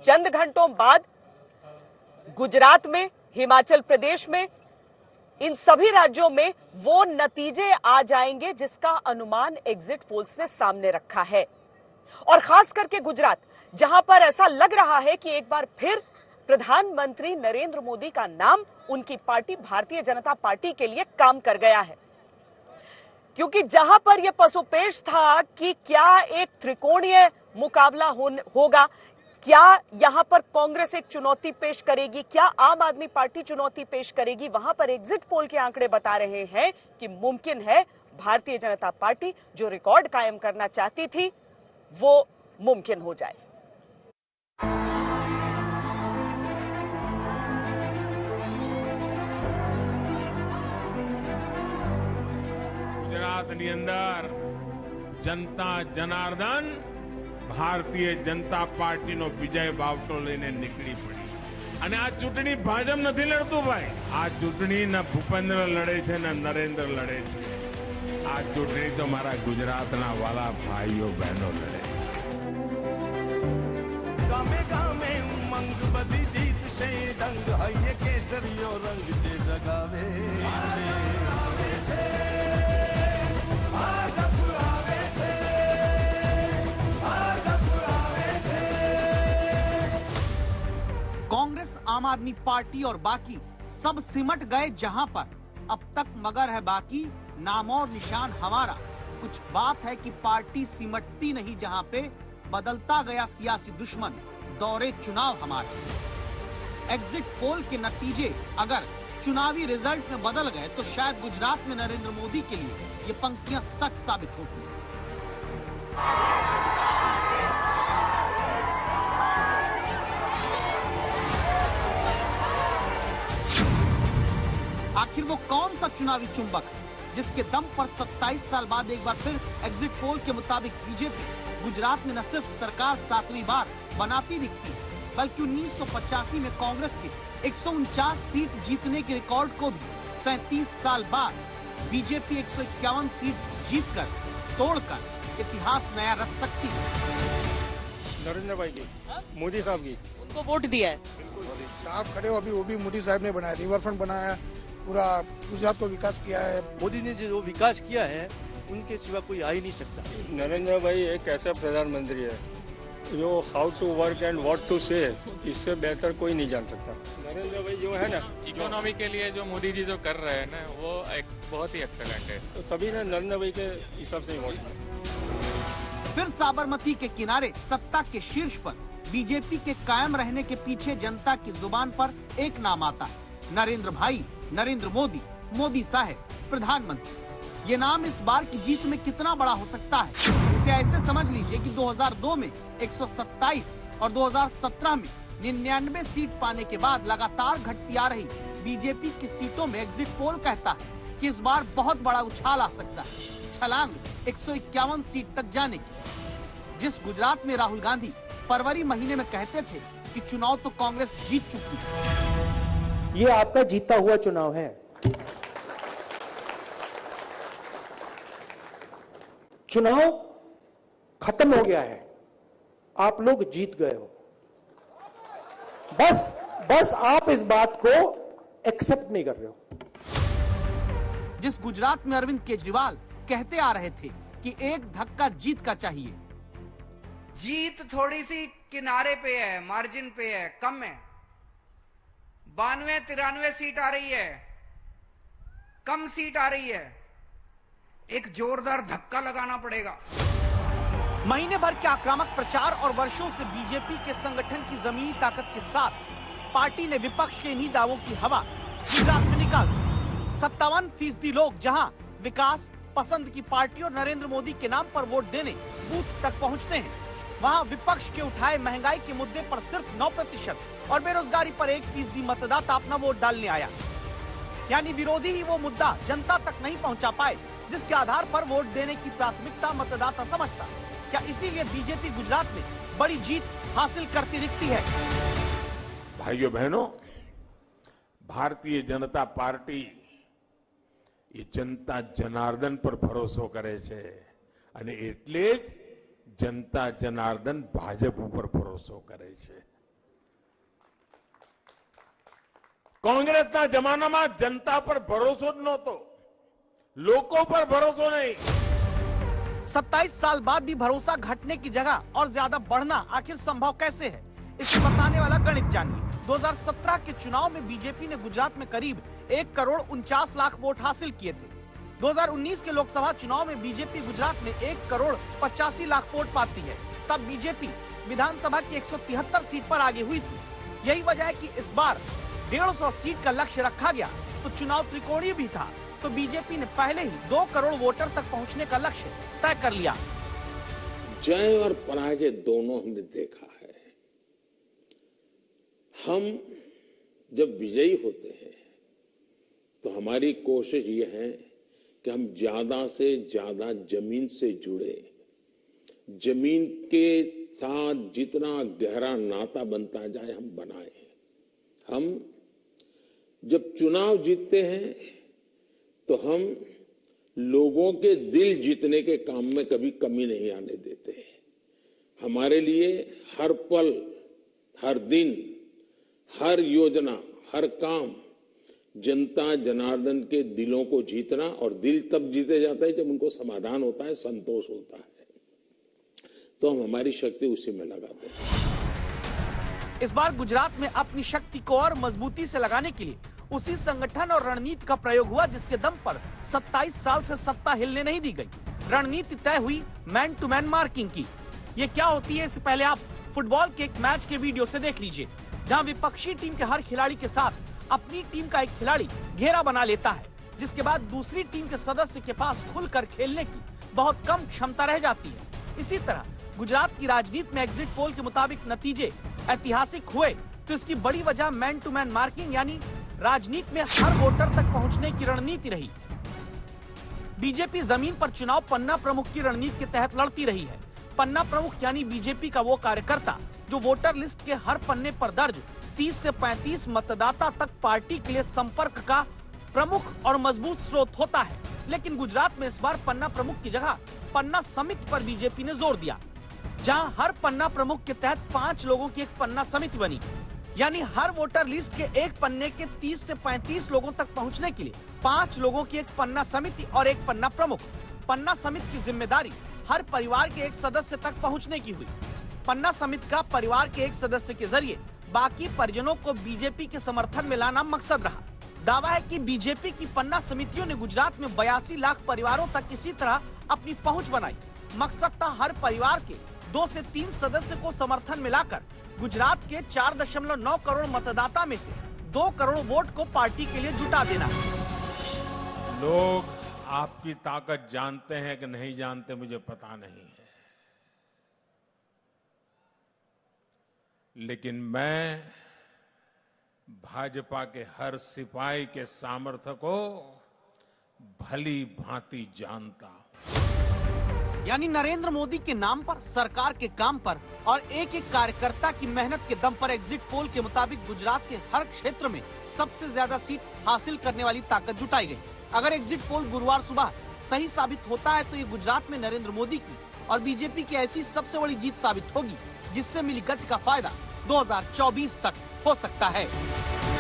चंद घंटों बाद गुजरात में, हिमाचल प्रदेश में, इन सभी राज्यों में वो नतीजे आ जाएंगे जिसका अनुमान एग्जिट पोल्स ने सामने रखा है। और खास करके गुजरात, जहां पर ऐसा लग रहा है कि एक बार फिर प्रधानमंत्री नरेंद्र मोदी का नाम उनकी पार्टी भारतीय जनता पार्टी के लिए काम कर गया है। क्योंकि जहां पर यह पसोपेश था कि क्या एक त्रिकोणीय मुकाबला होगा, क्या यहां पर कांग्रेस एक चुनौती पेश करेगी, क्या आम आदमी पार्टी चुनौती पेश करेगी, वहां पर एग्जिट पोल के आंकड़े बता रहे हैं कि मुमकिन है भारतीय जनता पार्टी जो रिकॉर्ड कायम करना चाहती थी वो मुमकिन हो जाए। ગુજરાતની અંદર જનતા જનાર્દન ભારતીય જનતા પાર્ટીનો વિજય બાવટો લઈને નીકળી પડી અને આ ચૂંટણી ભાજપ નથી લડતું ભાઈ, આ ચૂંટણી ન ભૂપેન્દ્ર લડે છે ન નરેન્દ્ર લડે છે, આ ચૂંટણી તો મારા ગુજરાતના વાલા ભાઈઓ બહેનો લડે છે। ગામે ગામે ઉમંગ બધી જીત છે, રંગ હૈયે કેસરીયો રંગ જે જગાવે છે। कांग्रेस, आम आदमी पार्टी और बाकी सब सिमट गए जहां पर अब तक मगर है बाकी नाम और निशान हमारा। कुछ बात है कि पार्टी सिमटती नहीं जहां पे बदलता गया सियासी दुश्मन दौरे चुनाव हमारे। एग्जिट पोल के नतीजे अगर चुनावी रिजल्ट में बदल गए तो शायद गुजरात में नरेंद्र मोदी के लिए ये पंक्तियां सच साबित होती हैं। आखिर वो कौन सा चुनावी चुंबक जिसके दम पर 27 साल बाद एक बार फिर एग्जिट पोल के मुताबिक बीजेपी गुजरात में न सिर्फ सरकार 7वीं बार बनाती दिखती है, बल्कि 1985 में कांग्रेस के 149 सीट जीतने के रिकॉर्ड को भी 37 साल बाद बीजेपी 151 सीट जीतकर तोड़कर इतिहास नया रच सकती है। नरेंद्र भाई की, मोदी साहब की, उनको वोट दिया है। आप खड़े हो अभी, वो भी मोदी साहब ने बनाया, रिवर फ्रंट बनाया, पूरा गुजरात को विकास किया है। मोदी ने जो विकास किया है उनके सिवा कोई आ ही नहीं सकता। नरेंद्र भाई एक ऐसा प्रधानमंत्री है जो how to work and what to say, इससे बेहतर कोई नहीं जान सकता। नरेंद्र भाई जो है ना, इकोनॉमी के लिए जो मोदी जी जो कर रहे हैं ना, वो एक बहुत ही एक्सेलेंट है। तो सभी ने नरेंद्र भाई के हिसाब से ही वोट किया। फिर साबरमती के किनारे सत्ता के शीर्ष पर बीजेपी के कायम रहने के पीछे जनता की जुबान पर एक नाम आता है, नरेंद्र भाई, नरेंद्र मोदी, मोदी साहब, प्रधानमंत्री। ये नाम इस बार की जीत में कितना बड़ा हो सकता है, इसे ऐसे समझ लीजिए कि 2002 में 127 और 2017 में 99 सीट पाने के बाद लगातार घटती आ रही बीजेपी की सीटों में एग्जिट पोल कहता है कि इस बार बहुत बड़ा उछाल आ सकता है, छलांग 151 सीट तक जाने की। जिस गुजरात में राहुल गांधी फरवरी महीने में कहते थे कि चुनाव तो कांग्रेस जीत चुकी है, ये आपका जीता हुआ चुनाव है। चुनाव खत्म हो गया है, आप लोग जीत गए हो। बस आप इस बात को एक्सेप्ट नहीं कर रहे हो। जिस गुजरात में अरविंद केजरीवाल कहते आ रहे थे कि एक धक्का जीत का चाहिए, जीत थोड़ी सी किनारे पे है, मार्जिन पे है, कम है। 92-93 सीट आ रही है, कम सीट आ रही है, एक जोरदार धक्का लगाना पड़ेगा। महीने भर के आक्रामक प्रचार और वर्षों से बीजेपी के संगठन की जमीनी ताकत के साथ पार्टी ने विपक्ष के इन्हीं दावों की हवा गुजरात में निकाल दी। 57% लोग जहां विकास पसंद की पार्टी और नरेंद्र मोदी के नाम पर वोट देने बूथ तक पहुंचते हैं, वहां विपक्ष के उठाए महंगाई के मुद्दे पर सिर्फ 9% और बेरोजगारी पर 1% मतदाता अपना वोट डालने आया। यानी विरोधी ही वो मुद्दा जनता तक नहीं पहुंचा पाए जिसके आधार पर वोट देने की प्राथमिकता मतदाता समझता। क्या इसीलिए बीजेपी गुजरात में बड़ी जीत हासिल करती दिखती है? भाइयों बहनों, भारतीय जनता पार्टी ये जनता जनार्दन पर भरोसा करे छे અને એટલે જ जनता जनार्दन भाजप पर भरोसा करे छे। કોંગ્રેસના જમાનામાં જનતા પર ભરોસો જ નહોતો, लोगों पर भरोसा नहीं। 27 साल बाद भी भरोसा घटने की जगह और ज्यादा बढ़ना आखिर संभव कैसे है, इसे बताने वाला गणित जानिए। 2017 के चुनाव में बीजेपी ने गुजरात में करीब 1 करोड़ 49 लाख वोट हासिल किए थे। 2019 के लोकसभा चुनाव में बीजेपी गुजरात में 1 करोड़ 85 लाख वोट पाती है। तब बीजेपी विधानसभा की 173 सीट पर आगे हुई थी। यही वजह है कि इस बार 150 सीट का लक्ष्य रखा गया तो चुनाव त्रिकोणीय भी था, तो बीजेपी ने पहले ही 2 करोड़ वोटर तक पहुंचने का लक्ष्य तय कर लिया। जय और पराजय दोनों हमने देखा है। हम जब विजयी होते हैं तो हमारी कोशिश ये है कि हम ज्यादा से ज्यादा जमीन से जुड़े, जमीन के साथ जितना गहरा नाता बनता जाए हम बनाए। हम जब चुनाव जीतते हैं तो हम लोगों के दिल जीतने के काम में कभी कमी नहीं आने देते। हमारे लिए हर पल, हर दिन, हर योजना, हर काम जनता जनार्दन के दिलों को जीतना, और दिल तब जीते जाता है जब उनको समाधान होता है, संतोष होता है, तो हम हमारी शक्ति उसी में लगाते हैं। इस बार गुजरात में अपनी शक्ति को और मजबूती से लगाने के लिए उसी संगठन और रणनीति का प्रयोग हुआ जिसके दम पर 27 साल से सत्ता हिलने नहीं दी गई। रणनीति तय हुई मैन टू मैन मार्किंग की। ये क्या होती है, इससे पहले आप फुटबॉल के एक मैच के वीडियो से देख लीजिए, जहां विपक्षी टीम के हर खिलाड़ी के साथ अपनी टीम का एक खिलाड़ी घेरा बना लेता है, जिसके बाद दूसरी टीम के सदस्य के पास खुलकर खेलने की बहुत कम क्षमता रह जाती है। इसी तरह गुजरात की राजनीति में एग्जिट पोल के मुताबिक नतीजे ऐतिहासिक हुए, तो इसकी बड़ी वजह मैन टू मैन मार्किंग यानी राजनीति में हर वोटर तक पहुंचने की रणनीति रही। बीजेपी जमीन पर चुनाव पन्ना प्रमुख की रणनीति के तहत लड़ती रही है। पन्ना प्रमुख यानी बीजेपी का वो कार्यकर्ता जो वोटर लिस्ट के हर पन्ने पर दर्ज 30 से 35 मतदाता तक पार्टी के लिए संपर्क का प्रमुख और मजबूत स्रोत होता है। लेकिन गुजरात में इस बार पन्ना प्रमुख की जगह पन्ना समिति पर बीजेपी ने जोर दिया, जहां हर पन्ना प्रमुख के तहत 5 लोगों की एक पन्ना समिति बनी, यानी हर वोटर लिस्ट के एक पन्ने के 30 से 35 लोगों तक पहुंचने के लिए 5 लोगों की एक पन्ना समिति और एक पन्ना प्रमुख। पन्ना समिति की जिम्मेदारी हर परिवार के एक सदस्य तक पहुंचने की हुई। पन्ना समिति का परिवार के एक सदस्य के जरिए बाकी परिजनों को बीजेपी के समर्थन में लाना मकसद रहा। दावा है कि बीजेपी की पन्ना समितियों ने गुजरात में 82 लाख परिवारों तक इसी तरह अपनी पहुंच बनाई। मकसद था हर परिवार के 2 से 3 सदस्य को समर्थन मिलाकर गुजरात के 4.9 करोड़ मतदाता में से 2 करोड़ वोट को पार्टी के लिए जुटा देना। लोग आपकी ताकत जानते हैं कि नहीं जानते मुझे पता नहीं है, लेकिन मैं भाजपा के हर सिपाही के सामर्थ्य को भली भांति जानता हूं। यानी नरेंद्र मोदी के नाम पर, सरकार के काम पर और एक एक कार्यकर्ता की मेहनत के दम पर एग्जिट पोल के मुताबिक गुजरात के हर क्षेत्र में सबसे ज्यादा सीट हासिल करने वाली ताकत जुटाई गई। अगर एग्जिट पोल गुरुवार सुबह सही साबित होता है तो ये गुजरात में नरेंद्र मोदी की और बीजेपी की ऐसी सबसे बड़ी जीत साबित होगी जिससे मिली गति का फायदा 2024 तक हो सकता है।